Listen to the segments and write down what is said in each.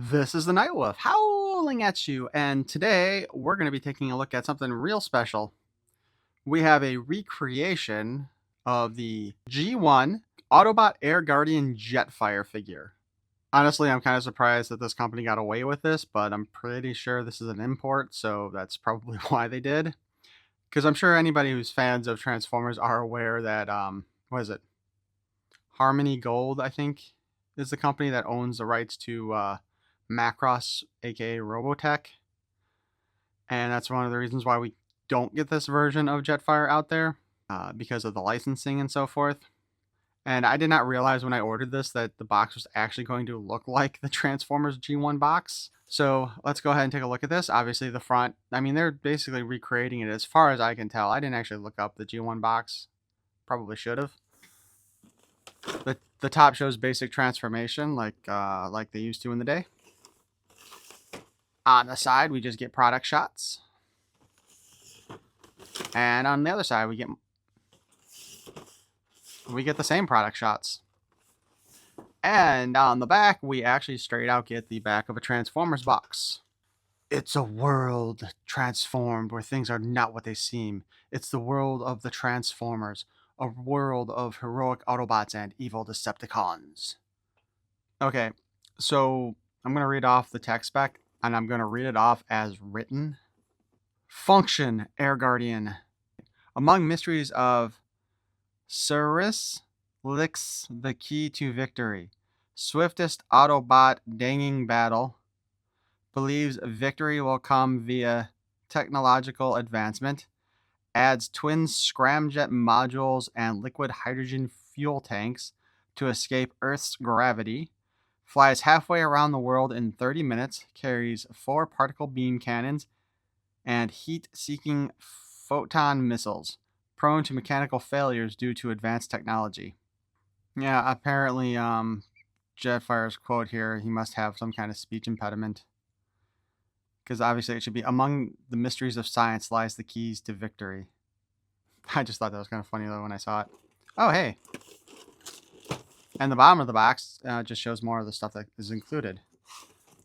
This is the Night Wolf howling at you, and today we're going to be taking a look at something real special. We have a recreation of the G1 Autobot Air Guardian Jetfire figure. Honestly, I'm kind of surprised that this company got away with this, but I'm pretty sure this is an import, so that's probably why they did. Because I'm sure anybody who's fans of Transformers are aware that, what is it? Harmony Gold, I think, is the company that owns the rights to Macross, aka Robotech, and that's one of the reasons why we don't get this version of Jetfire out there, because of the licensing and so forth. And I did not realize when I ordered this that the box was actually going to look like the Transformers G1 box. So let's go ahead and take a look at this. Obviously the front, I mean, they're basically recreating it as far as I can tell. I didn't actually look up the G1 box. Probably should have. The top shows basic transformation like they used to in the day. On the side, we just get product shots. And on the other side, we get the same product shots. And on the back, we actually straight out get the back of a Transformers box. It's a world transformed where things are not what they seem. It's the world of the Transformers, a world of heroic Autobots and evil Decepticons. Okay, so I'm going to read off the tech spec, and I'm going to read it off as written. Function, Air Guardian. Among mysteries of Cyrus licks the key to victory. Swiftest Autobot danging battle. Believes victory will come via technological advancement. Adds twin scramjet modules and liquid hydrogen fuel tanks to escape Earth's gravity. Flies halfway around the world in 30 minutes. Carries 4 particle beam cannons and heat-seeking photon missiles, prone to mechanical failures due to advanced technology. Yeah, apparently, Jetfire's quote here, he must have some kind of speech impediment. Because obviously it should be, among the mysteries of science lies the keys to victory. I just thought that was kind of funny though when I saw it. Oh, hey. And the bottom of the box just shows more of the stuff that is included.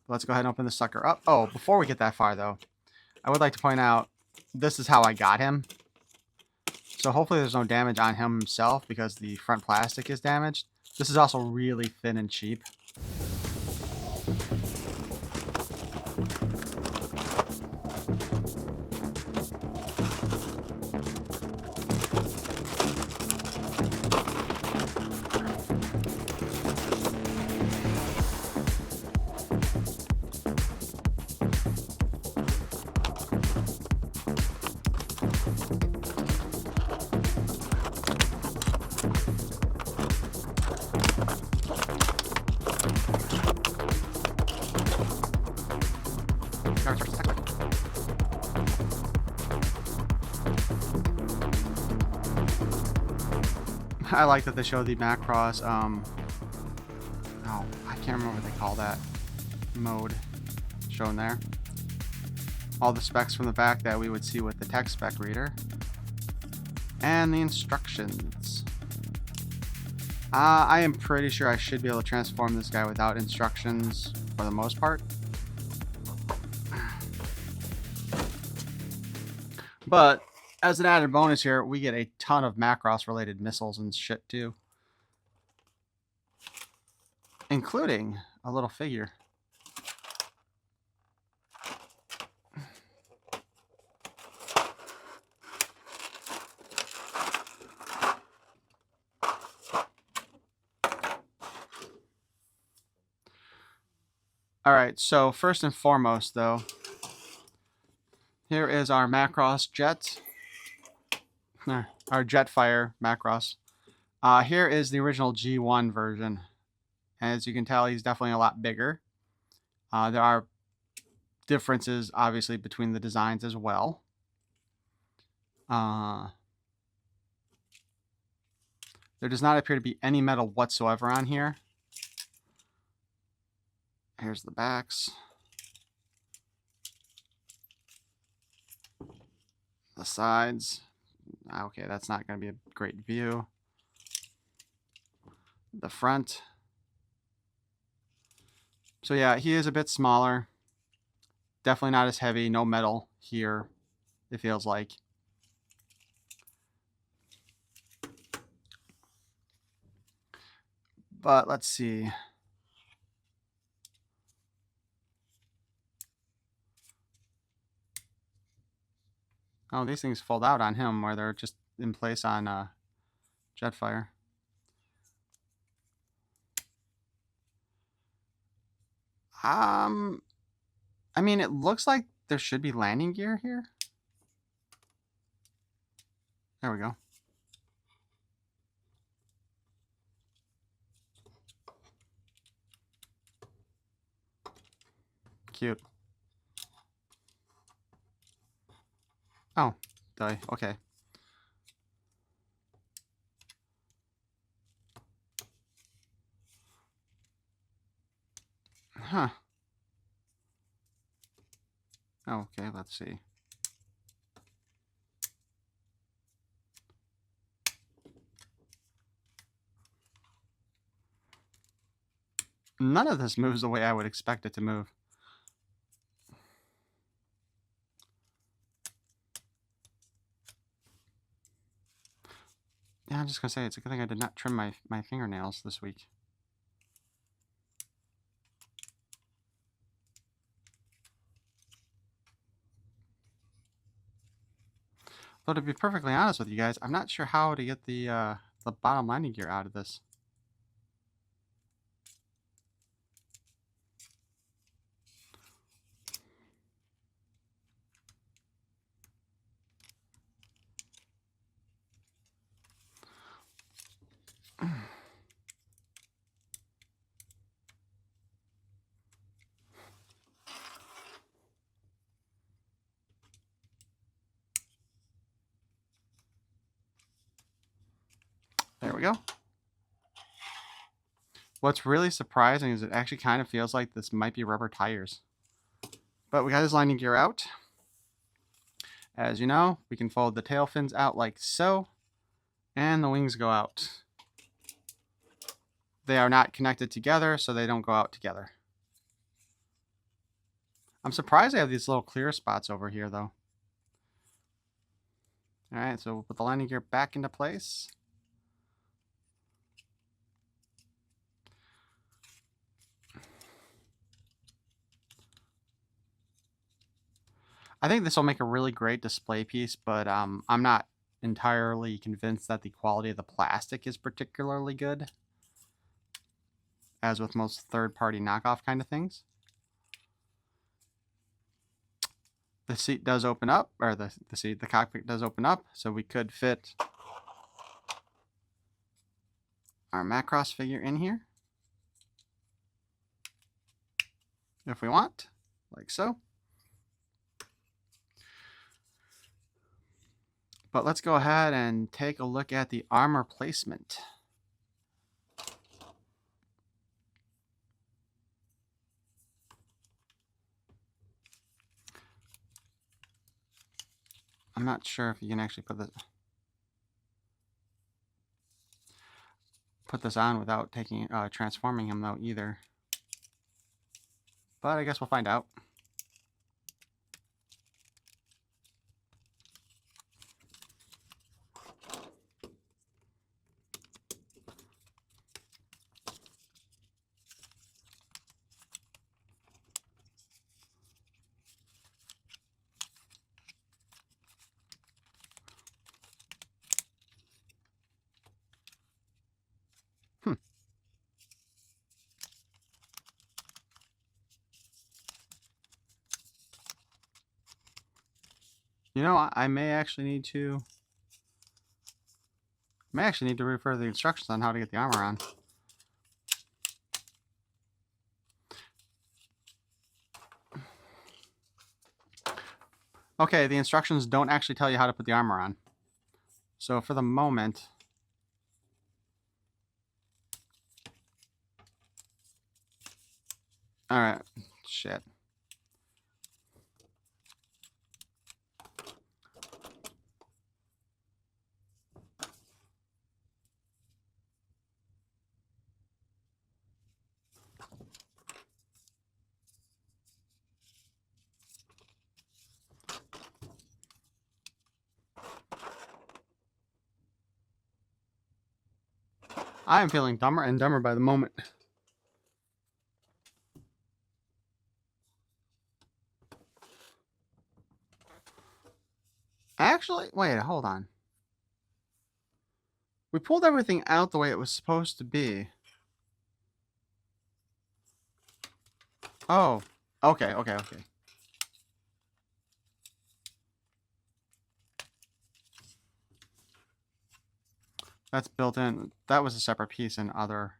Let's go ahead and open this sucker up. Oh, before we get that far though, I would like to point out, this is how I got him. So hopefully there's no damage on him himself because the front plastic is damaged. This is also really thin and cheap. I like that they show the Macross, oh, I can't remember what they call that mode shown there. All the specs from the back that we would see with the tech spec reader. And the instructions. I am pretty sure I should be able to transform this guy without instructions for the most part. But as an added bonus here, we get a ton of Macross related missiles and shit too. Including a little figure. Alright, so first and foremost though, here is our Macross Jet. Our Jetfire Macross. Here is the original G1 version. As you can tell, he's definitely a lot bigger. There are differences, obviously, between the designs as well. There does not appear to be any metal whatsoever on here. Here's the backs. The sides. Okay, that's not going to be a great view. The front. So yeah, he is a bit smaller. Definitely not as heavy. No metal here, it feels like. But let's see. Oh, these things fold out on him where they're just in place on Jetfire. I mean, it looks like there should be landing gear here. There we go. Cute. Oh, die. Okay. Huh. Okay, let's see. None of this moves the way I would expect it to move. Yeah, I'm just gonna say it's a good thing I did not trim my fingernails this week. Though to be perfectly honest with you guys, I'm not sure how to get the bottom landing gear out of this. There we go. What's really surprising is it actually kind of feels like this might be rubber tires. But we got his landing gear out. As you know, we can fold the tail fins out like so, and the wings go out. They are not connected together, so they don't go out together. I'm surprised I have these little clear spots over here, though. Alright, so we'll put the landing gear back into place. I think this will make a really great display piece, but I'm not entirely convinced that the quality of the plastic is particularly good, as with most third-party knockoff kind of things. The seat does open up, or the cockpit does open up, so we could fit our Macross figure in here if we want, like so. But let's go ahead and take a look at the armor placement. I'm not sure if you can actually put this on without transforming him though either. But I guess we'll find out. You know, I may actually need to refer to the instructions on how to get the armor on. Okay, the instructions don't actually tell you how to put the armor on. So for the moment, alright, shit. I am feeling dumber and dumber by the moment. Actually, wait, hold on. We pulled everything out the way it was supposed to be. Oh, okay. That's built in. That was a separate piece in other.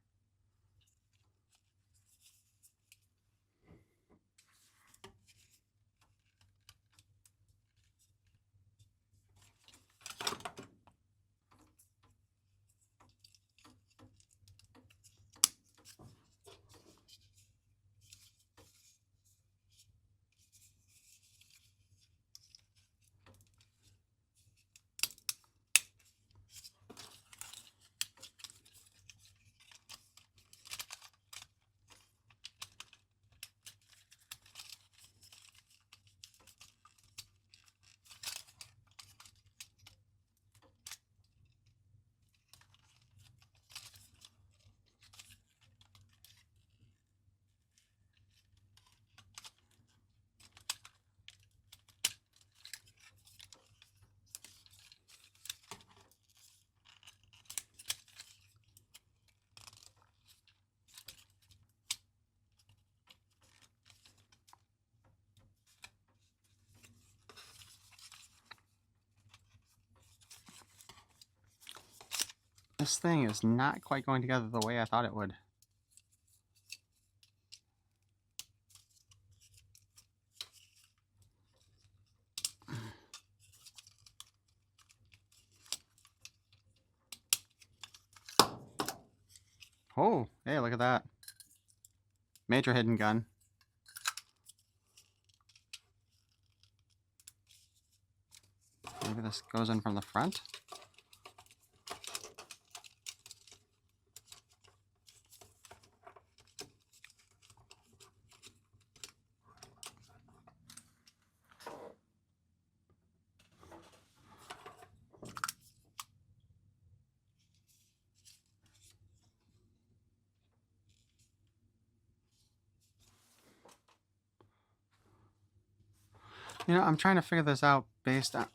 This thing is not quite going together the way I thought it would. Oh, hey, look at that. Major hidden gun. Maybe this goes in from the front. You know, I'm trying to figure this out based on...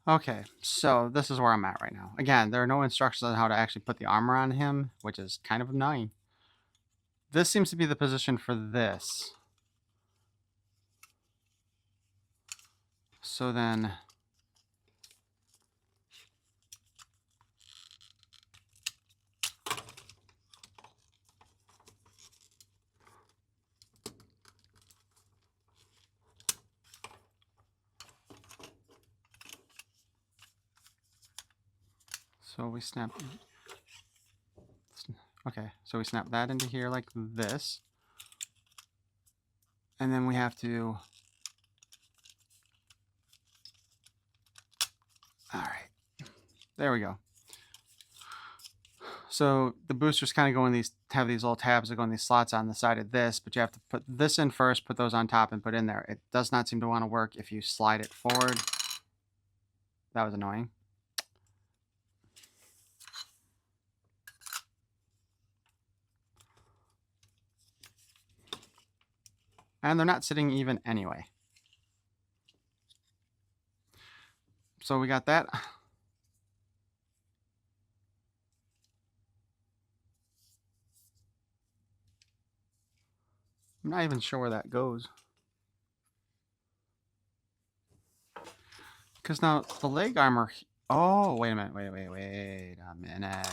Okay, so this is where I'm at right now. Again, there are no instructions on how to actually put the armor on him, which is kind of annoying. This seems to be the position for this. So then... So we snap... Okay, so we snap that into here like this. And then we have to... Alright. There we go. So the boosters kind of go in these, have these little tabs that go in these slots on the side of this, but you have to put this in first, put those on top, and put in there. It does not seem to want to work if you slide it forward. That was annoying. And they're not sitting even anyway. So we got that. I'm not even sure where that goes. Because now the leg armor... Oh, wait a minute. Wait a minute.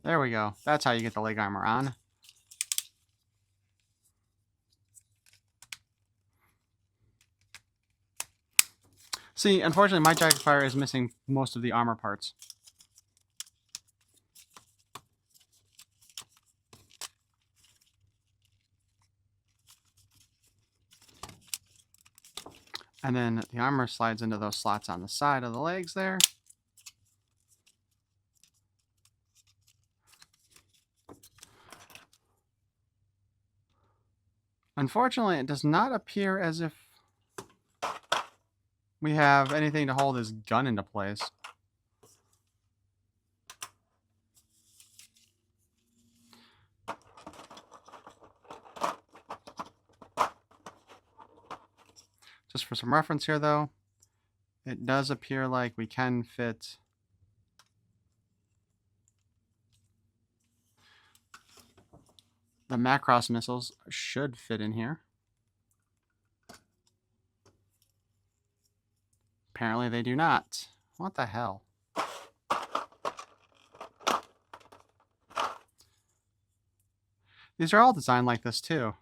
There we go. That's how you get the leg armor on. See, unfortunately, my Jetfire is missing most of the armor parts. And then the armor slides into those slots on the side of the legs there. Unfortunately, it does not appear as if we have anything to hold his gun into place. Just for some reference here, though, it does appear like we can fit the Macross missiles should fit in here. Apparently they do not. What the hell? These are all designed like this too.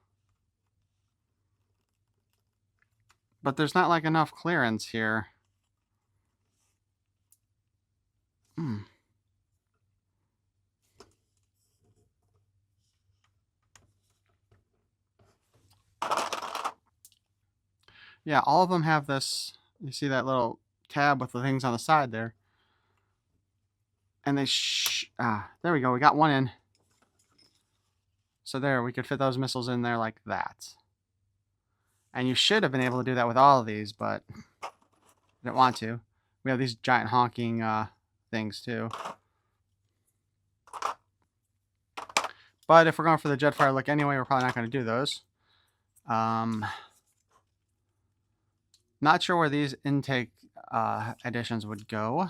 But there's not like enough clearance here. Yeah, all of them have this. You see that little tab with the things on the side there. And they there we go. We got one in. So there, we could fit those missiles in there like that. And you should have been able to do that with all of these, but I didn't want to. We have these giant honking things too. But if we're going for the Jetfire look anyway, we're probably not going to do those. Not sure where these intake additions would go.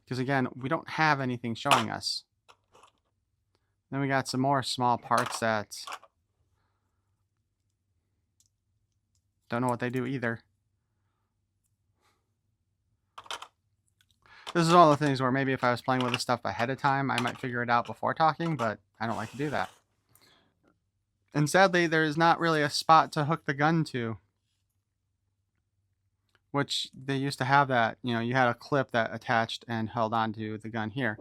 Because again, we don't have anything showing us. Then we got some more small parts that don't know what they do either. This is one of the things where maybe if I was playing with this stuff ahead of time, I might figure it out before talking, but I don't like to do that. And sadly, there is not really a spot to hook the gun to. Which they used to have that, you know, you had a clip that attached and held onto the gun here.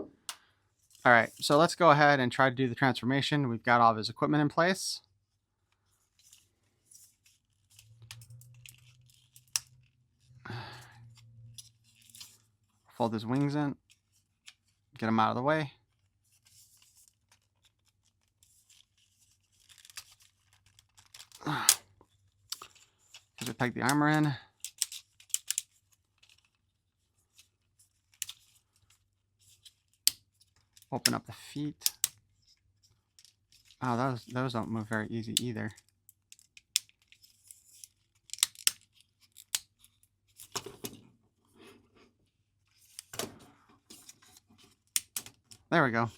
All right, so let's go ahead and try to do the transformation. We've got all of his equipment in place. Fold his wings in. Get him out of the way. Because we peg the armor in. Open up the feet. Oh, those don't move very easy either. There we go.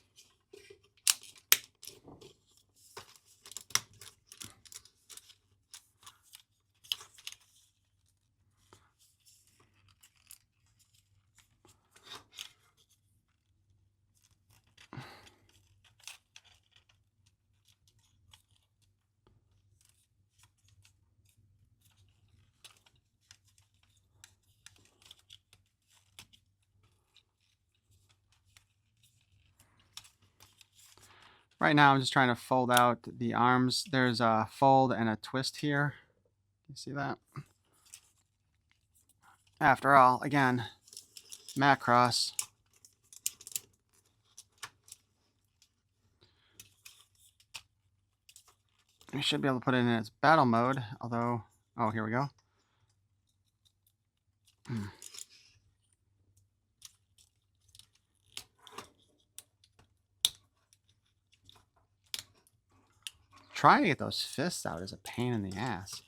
Right now I'm just trying to fold out the arms. There's a fold and a twist here. You see that? After all, again, Macross. We should be able to put it in its battle mode, although, oh, here we go. Trying to get those fists out is a pain in the ass.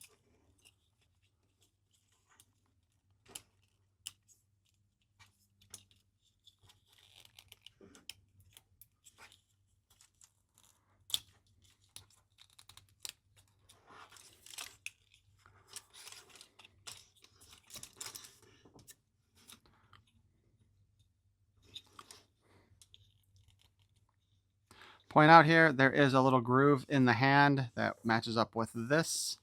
Point out here, there is a little groove in the hand that matches up with this.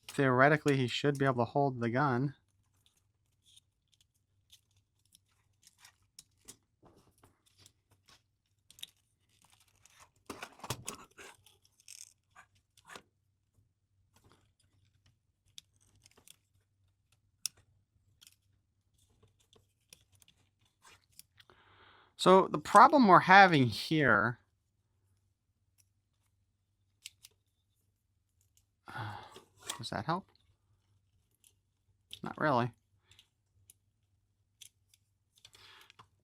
Theoretically, he should be able to hold the gun. So the problem we're having here, does that help? Not really.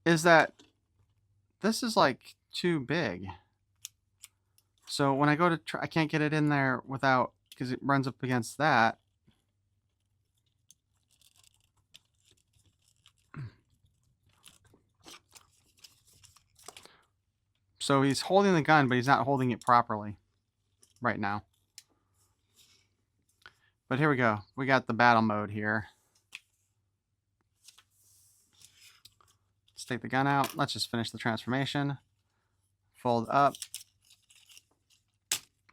Is that this is like too big. So when I go to try, I can't get it in there without, because it runs up against that. So he's holding the gun, but he's not holding it properly right now. But here we go. We got the battle mode here. Let's take the gun out. Let's just finish the transformation. Fold up.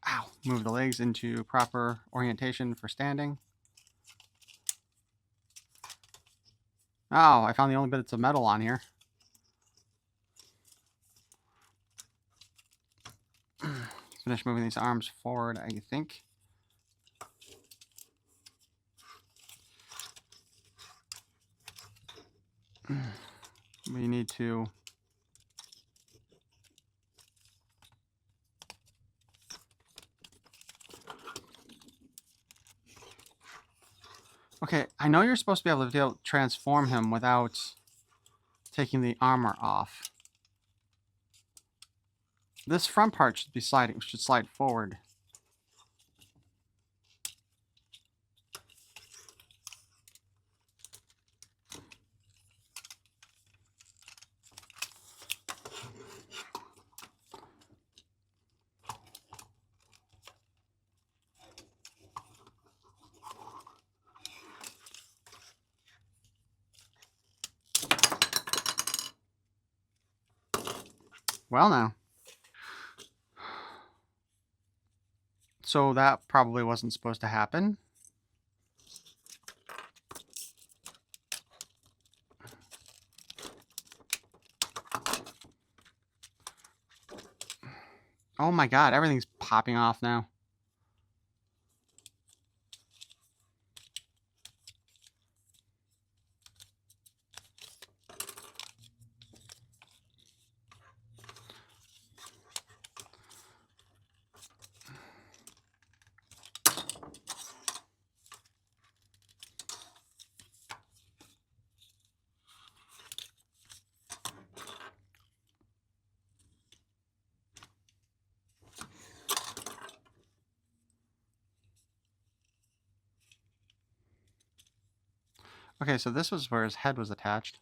Ow. Move the legs into proper orientation for standing. Oh, I found the only bits of metal on here. Finish moving these arms forward, I think. We need to okay, I know you're supposed to be able to transform him without taking the armor off. This front part should be sliding, should slide forward. Well, now. So that probably wasn't supposed to happen. Oh my god, everything's popping off now. Okay, so this was where his head was attached.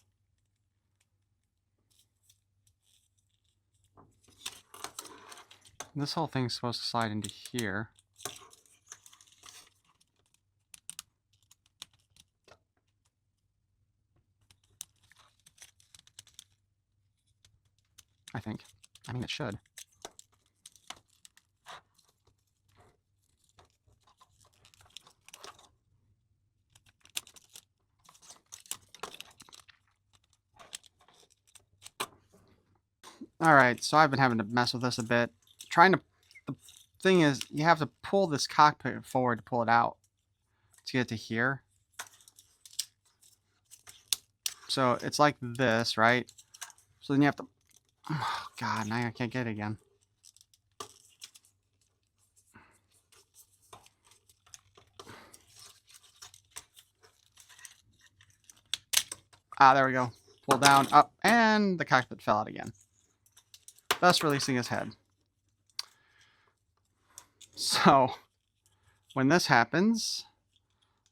This whole thing's supposed to slide into here. I think. I mean, it should. Alright, so I've been having to mess with this a bit. The thing is, you have to pull this cockpit forward to pull it out to get to here. So it's like this, right? So then you have to... Oh, God, now I can't get it again. Ah, there we go. Pull down, up, and the cockpit fell out again, thus releasing his head. So, when this happens,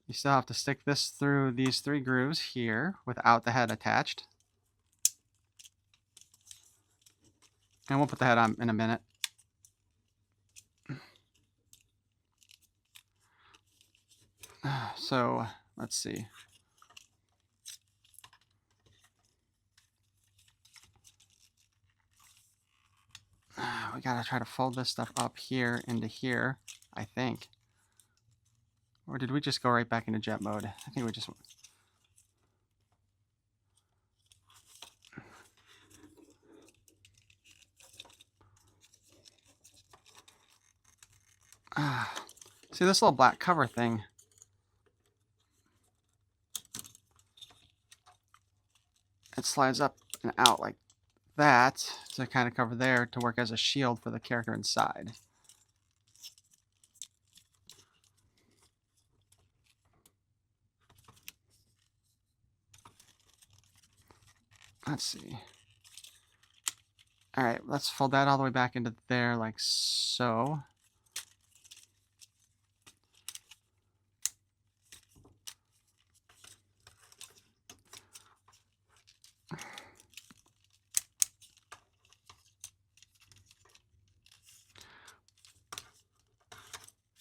you still have to stick this through these 3 grooves here without the head attached. And we'll put the head on in a minute. So, let's see. gotta try to fold this stuff up here into here, I think. Or did we just go right back into jet mode? I think we just... See this little black cover thing? It slides up and out like that to kind of cover there to work as a shield for the character inside. Let's see. Alright, let's fold that all the way back into there like so.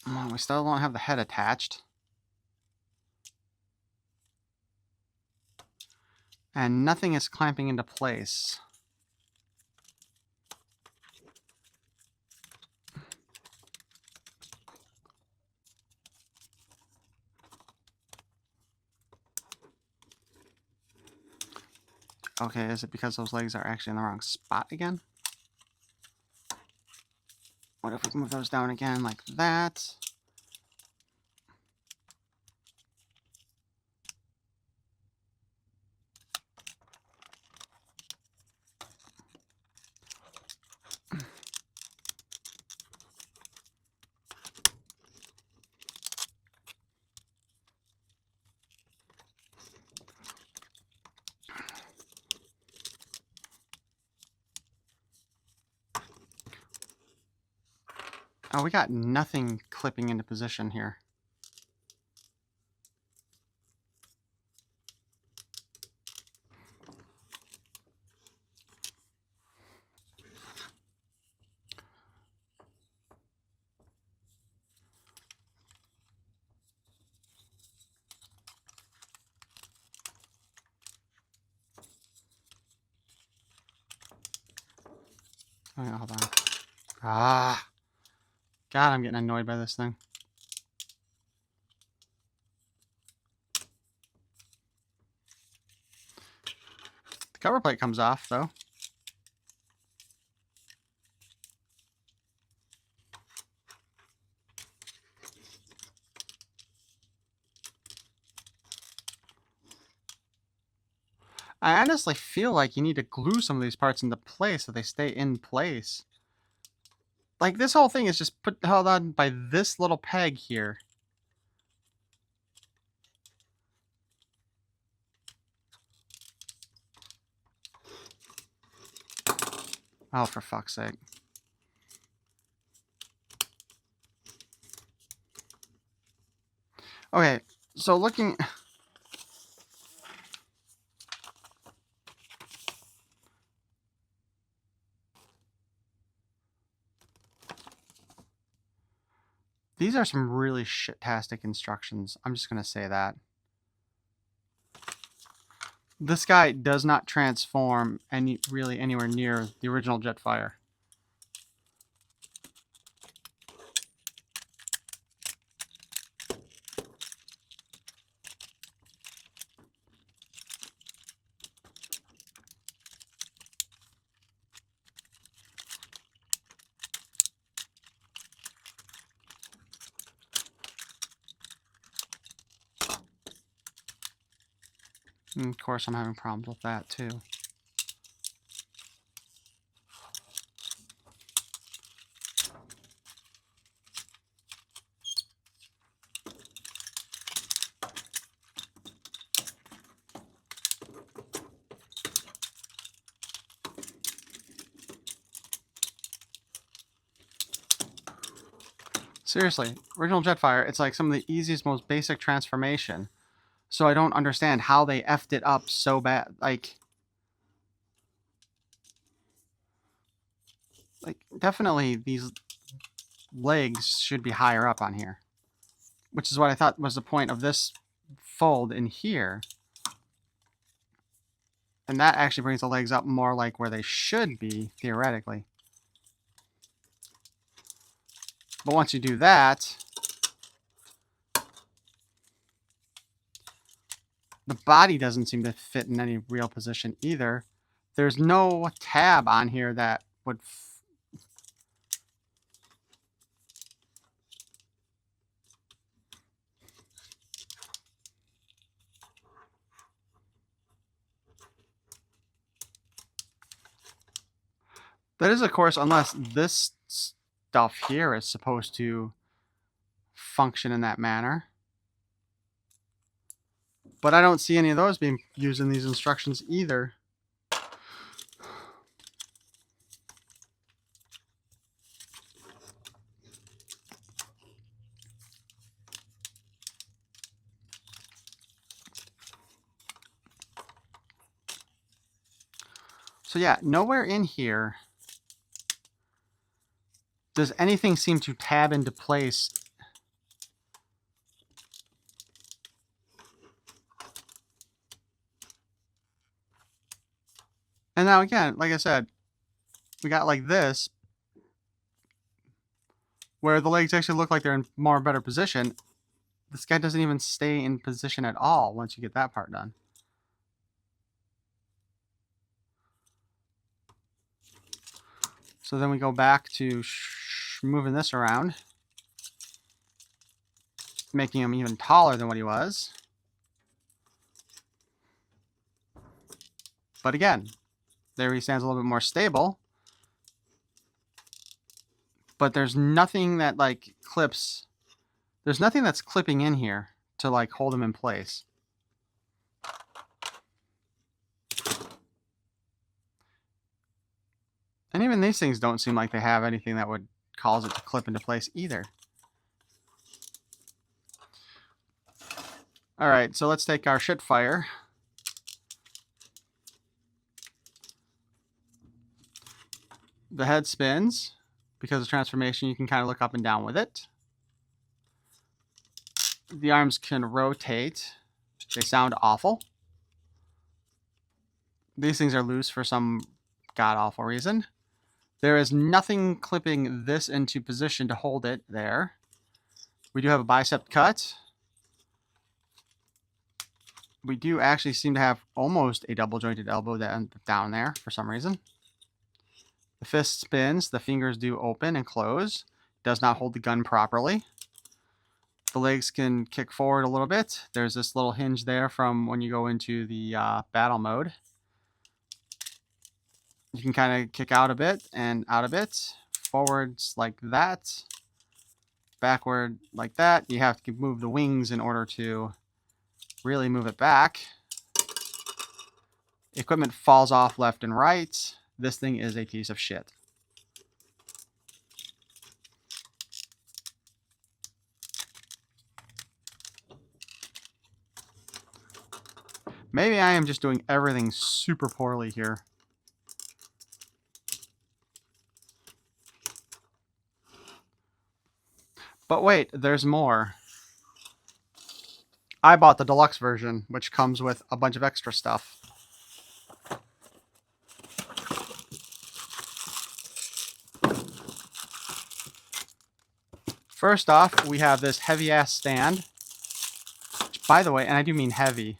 Well, we still don't have the head attached. And nothing is clamping into place. Okay, is it because those legs are actually in the wrong spot again? What if we move those down again like that? Oh, we got nothing clipping into position here. Oh, yeah, hold on. Ah! God, I'm getting annoyed by this thing. The cover plate comes off, though. I honestly feel like you need to glue some of these parts into place so they stay in place. Like, this whole thing is just held on by this little peg here. Oh, for fuck's sake. Okay, so looking... These are some really shit-tastic instructions. I'm just going to say that. This guy does not transform really anywhere near the original Jetfire. And of course, I'm having problems with that, too. Seriously, original Jetfire, it's like some of the easiest, most basic transformation. So I don't understand how they effed it up so bad. Like, definitely these legs should be higher up on here. Which is what I thought was the point of this fold in here. And that actually brings the legs up more like where they should be, theoretically. But once you do that, the body doesn't seem to fit in any real position either. There's no tab on here that would... That is, of course, unless this stuff here is supposed to function in that manner. But I don't see any of those being used in these instructions either. So yeah, nowhere in here does anything seem to tab into place. And now again, like I said, we got like this, where the legs actually look like they're in more better position. This guy doesn't even stay in position at all once you get that part done. So then we go back to moving this around, making him even taller than what he was. But again, there he stands a little bit more stable. But there's nothing that like clips. There's nothing that's clipping in here to like hold him in place. And even these things don't seem like they have anything that would cause it to clip into place either. All right, so let's take our Jetfire. The head spins. Because of transformation, you can kind of look up and down with it. The arms can rotate. They sound awful. These things are loose for some god-awful reason. There is nothing clipping this into position to hold it there. We do have a bicep cut. We do actually seem to have almost a double-jointed elbow down there for some reason. The fist spins. The fingers do open and close. Does not hold the gun properly. The legs can kick forward a little bit. There's this little hinge there from when you go into the battle mode. You can kind of kick out a bit and out a bit. Forwards like that. Backward like that. You have to move the wings in order to really move it back. Equipment falls off left and right. This thing is a piece of shit. Maybe I am just doing everything super poorly here. But wait, there's more. I bought the deluxe version, which comes with a bunch of extra stuff. First off, we have this heavy-ass stand. Which, by the way, and I do mean heavy.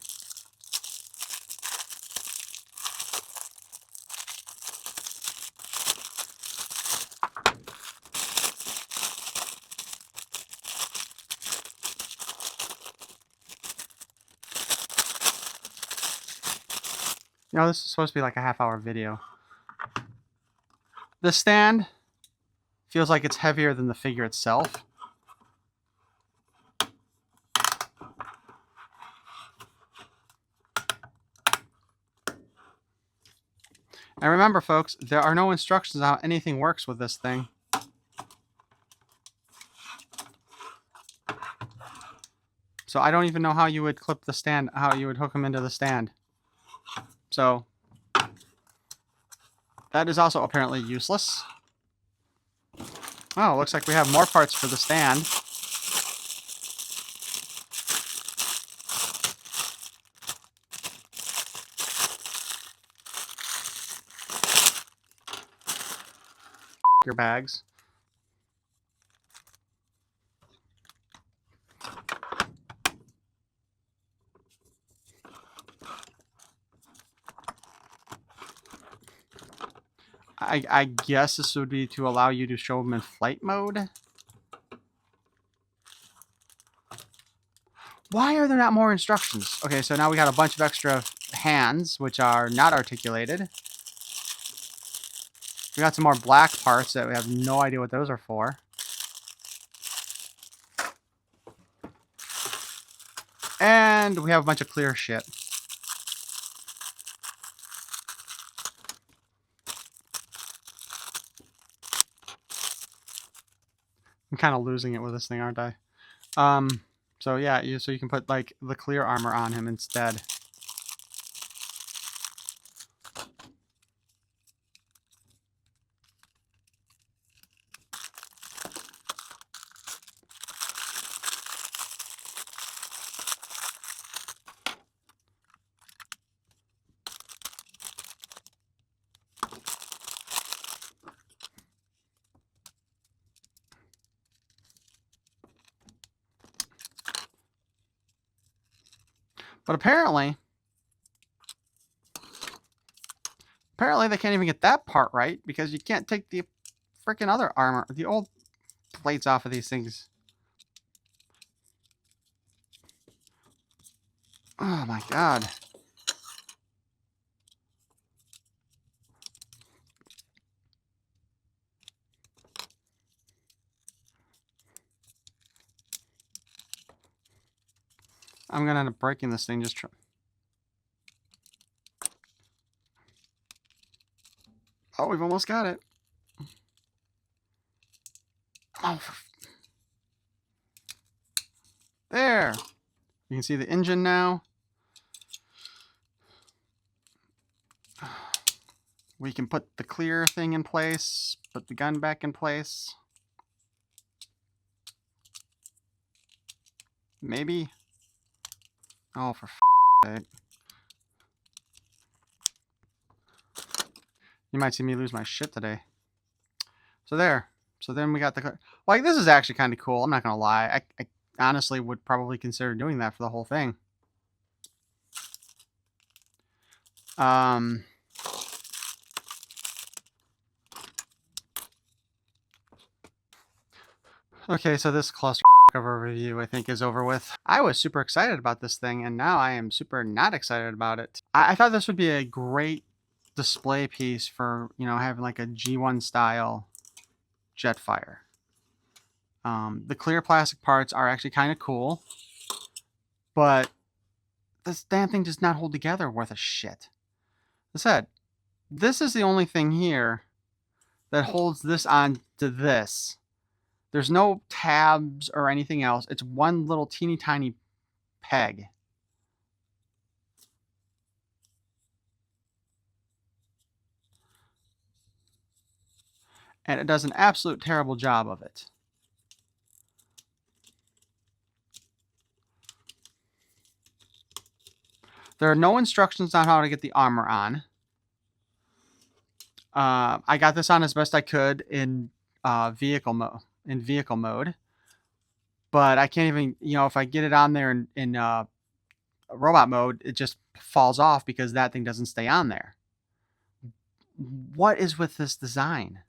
You know, this is supposed to be like a half-hour video. The stand feels like it's heavier than the figure itself. And remember, folks, there are no instructions on how anything works with this thing. So I don't even know how you would clip the stand, how you would hook them into the stand. So that is also apparently useless. Oh, looks like we have more parts for the stand. Your bags. I guess this would be to allow you to show them in flight mode. Why are there not more instructions? Okay, so now we got a bunch of extra hands, which are not articulated. We got some more black parts that we have no idea what those are for. And we have a bunch of clear shit. I'm kind of losing it with this thing, aren't I? So yeah, so you can put like the clear armor on him instead. But apparently they can't even get that part right because you can't take the freaking other armor, the old plates off of these things. Oh my god. I'm gonna end up breaking this thing just Oh, we've almost got it. Oh, there. You can see the engine now. We can put the clear thing in place, put the gun back in place. Maybe. Oh, for f***ing sake. You might see me lose my shit today. So there. So then we got the... Like, this is actually kind of cool. I'm not going to lie. I honestly would probably consider doing that for the whole thing. Okay, so this cluster overview, I think, is over with. I was super excited about this thing, and now I am super not excited about it. I thought this would be a great display piece for, you know, having like a G1 style Jetfire. The clear plastic parts are actually kind of cool, but this damn thing does not hold together worth a shit. As I said, this is the only thing here that holds this on to this. There's no tabs or anything else. It's one little teeny tiny peg. And it does an absolute terrible job of it. There are no instructions on how to get the armor on. I got this on as best I could in vehicle mode. But I can't even, you know, if I get it on there in robot mode, it just falls off because that thing doesn't stay on there. What is with this design?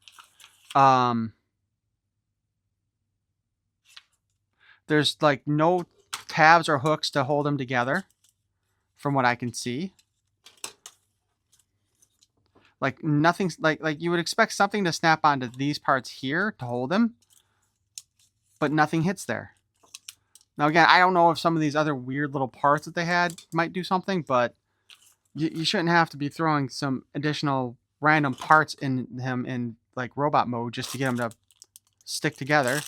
There's like no tabs or hooks to hold them together from what I can see. Like nothing's like you would expect something to snap onto these parts here to hold them, but nothing hits there. Now again, I don't know if some of these other weird little parts that they had might do something, but you shouldn't have to be throwing some additional random parts in him in like robot mode just to get them to stick together.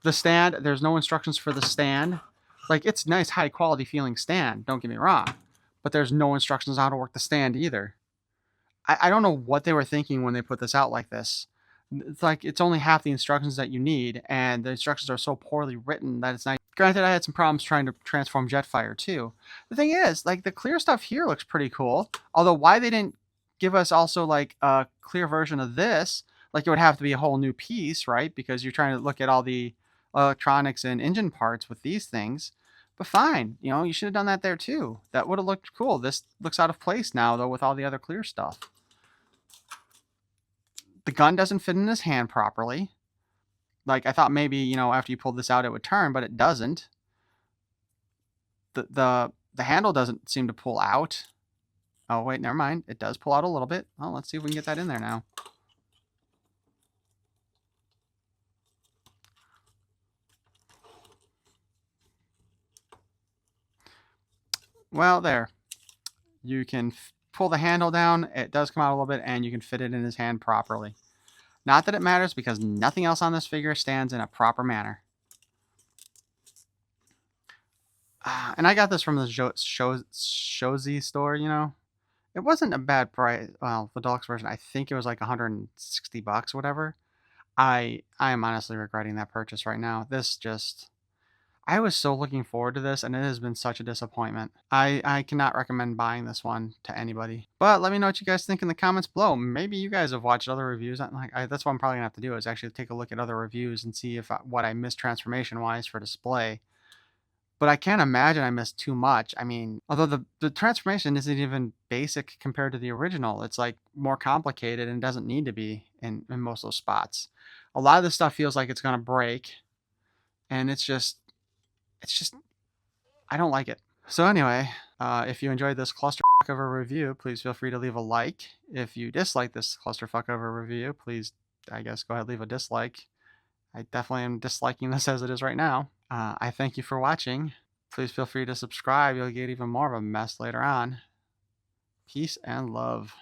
The stand, there's no instructions for the stand. Like, it's nice, high quality feeling stand, don't get me wrong, but there's no instructions on how to work the stand either. I don't know what they were thinking when they put this out like this. It's like it's only half the instructions that you need, and the instructions are so poorly written that it's not. Granted, I had some problems trying to transform Jetfire too. The thing is, like, the clear stuff here looks pretty cool. Although why they didn't give us also like a clear version of this, like it would have to be a whole new piece, right? Because you're trying to look at all the electronics and engine parts with these things. But fine, you know, you should have done that there too. That would have looked cool. This looks out of place now though with all the other clear stuff. The gun doesn't fit in his hand properly. Like, I thought maybe, you know, after you pulled this out, it would turn, but it doesn't. The handle doesn't seem to pull out. Oh, wait, never mind. It does pull out a little bit. Well, let's see if we can get that in there now. Well, there. You can pull the handle down. It does come out a little bit, and you can fit it in his hand properly. Not that it matters, because nothing else on this figure stands in a proper manner. And I got this from the Shozy store, you know. It wasn't a bad price. Well, the deluxe version, I think it was like 160 bucks, whatever. I am honestly regretting that purchase right now. This just... I was so looking forward to this, and it has been such a disappointment. I cannot recommend buying this one to anybody. But let me know what you guys think in the comments below. Maybe you guys have watched other reviews. That's what I'm probably going to have to do, is actually take a look at other reviews and see if what I missed transformation-wise for display. But I can't imagine I missed too much. I mean, although the transformation isn't even basic compared to the original. It's like more complicated and doesn't need to be in most of those spots. A lot of this stuff feels like it's going to break. And it's just, I don't like it. So anyway, if you enjoyed this clusterfuck of a review, please feel free to leave a like. If you dislike this clusterfuck of a review, please, I guess, go ahead and leave a dislike. I definitely am disliking this as it is right now. I thank you for watching. Please feel free to subscribe. You'll get even more of a mess later on. Peace and love.